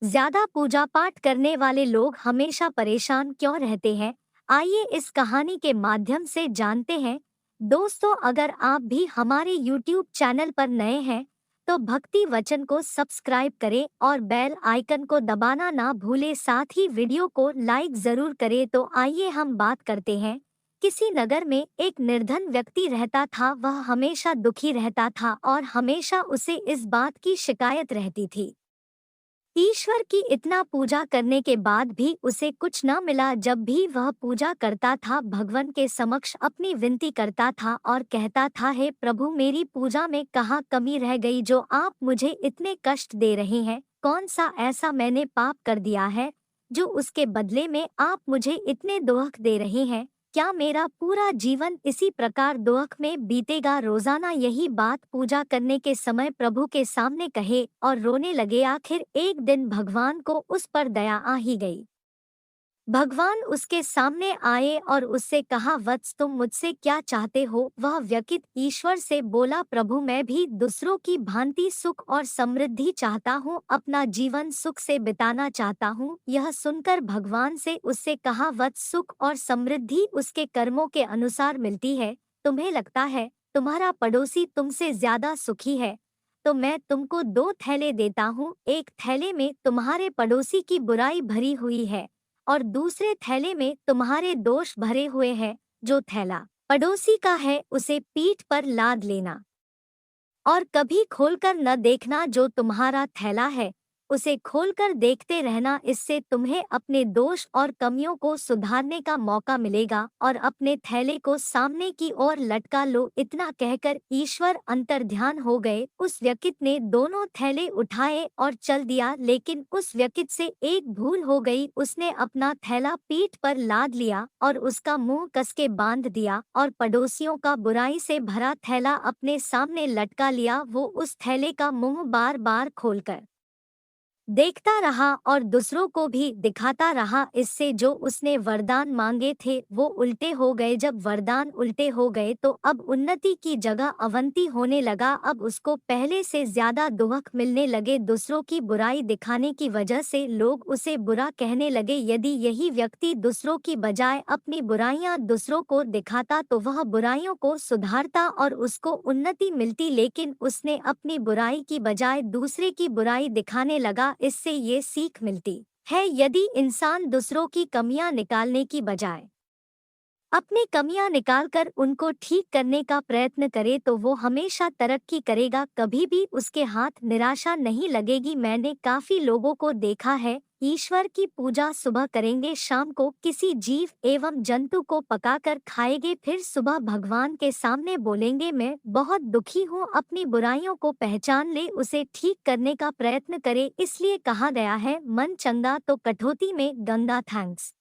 ज्यादा पूजा पाठ करने वाले लोग हमेशा परेशान क्यों रहते हैं? आइए इस कहानी के माध्यम से जानते हैं। दोस्तों, अगर आप भी हमारे YouTube चैनल पर नए हैं, तो भक्ति वचन को सब्सक्राइब करें और बेल आइकन को दबाना ना भूलें। साथ ही वीडियो को लाइक जरूर करें। तो आइए हम बात करते हैं। किसी नगर में एक निर्धन व्यक्ति रहता था। वह हमेशा दुखी रहता था और हमेशा उसे इस बात की शिकायत रहती थी, ईश्वर की इतना पूजा करने के बाद भी उसे कुछ न मिला। जब भी वह पूजा करता था, भगवान के समक्ष अपनी विनती करता था और कहता था, हे प्रभु, मेरी पूजा में कहाँ कमी रह गई जो आप मुझे इतने कष्ट दे रहे हैं? कौन सा ऐसा मैंने पाप कर दिया है जो उसके बदले में आप मुझे इतने दुख दे रहे हैं? क्या मेरा पूरा जीवन इसी प्रकार दुख में बीतेगा? रोजाना यही बात पूजा करने के समय प्रभु के सामने कहे और रोने लगे। आखिर एक दिन भगवान को उस पर दया आ ही गई। भगवान उसके सामने आए और उससे कहा, वत्स, तुम मुझसे क्या चाहते हो? वह व्यक्ति ईश्वर से बोला, प्रभु, मैं भी दूसरों की भांति सुख और समृद्धि चाहता हूँ, अपना जीवन सुख से बिताना चाहता हूँ। यह सुनकर भगवान से उससे कहा, वत्स, सुख और समृद्धि उसके कर्मों के अनुसार मिलती है। तुम्हें लगता है तुम्हारा पड़ोसी तुमसे ज्यादा सुखी है, तो मैं तुमको दो थैले देता हूँ। एक थैले में तुम्हारे पड़ोसी की बुराई भरी हुई है और दूसरे थैले में तुम्हारे दोष भरे हुए हैं। जो थैला पड़ोसी का है उसे पीठ पर लाद लेना और कभी खोलकर न देखना। जो तुम्हारा थैला है उसे खोलकर देखते रहना। इससे तुम्हें अपने दोष और कमियों को सुधारने का मौका मिलेगा और अपने थैले को सामने की ओर लटका लो। इतना कहकर ईश्वर अंतर्ध्यान हो गए। उस व्यक्ति ने दोनों थैले उठाए और चल दिया, लेकिन उस व्यक्ति से एक भूल हो गई। उसने अपना थैला पीठ पर लाद लिया और उसका मुंह कसके बांध दिया और पड़ोसियों का बुराई से भरा थैला अपने सामने लटका लिया। वो उस थैले का मुंह बार बार खोलकर देखता रहा और दूसरों को भी दिखाता रहा। इससे जो उसने वरदान मांगे थे वो उल्टे हो गए। जब वरदान उल्टे हो गए तो अब उन्नति की जगह अवनति होने लगा। अब उसको पहले से ज्यादा दुख मिलने लगे। दूसरों की बुराई दिखाने की वजह से लोग उसे बुरा कहने लगे। यदि यही व्यक्ति दूसरों की बजाय अपनी बुराइयां दूसरों को दिखाता तो वह बुराइयों को सुधारता और उसको उन्नति मिलती, लेकिन उसने अपनी बुराई की बजाय दूसरे की बुराई दिखाने लगा। इससे ये सीख मिलती है, यदि इंसान दूसरों की कमियां निकालने की बजाय अपनी कमियां निकालकर उनको ठीक करने का प्रयत्न करे तो वो हमेशा तरक्की करेगा। कभी भी उसके हाथ निराशा नहीं लगेगी। मैंने काफी लोगों को देखा है, ईश्वर की पूजा सुबह करेंगे, शाम को किसी जीव एवं जंतु को पकाकर खाएंगे, फिर सुबह भगवान के सामने बोलेंगे, मैं बहुत दुखी हूँ। अपनी बुराइयों को पहचान ले, उसे ठीक करने का प्रयत्न करे। इसलिए कहा गया है, मन चंगा तो कठौती में गंगा। थैंक्स।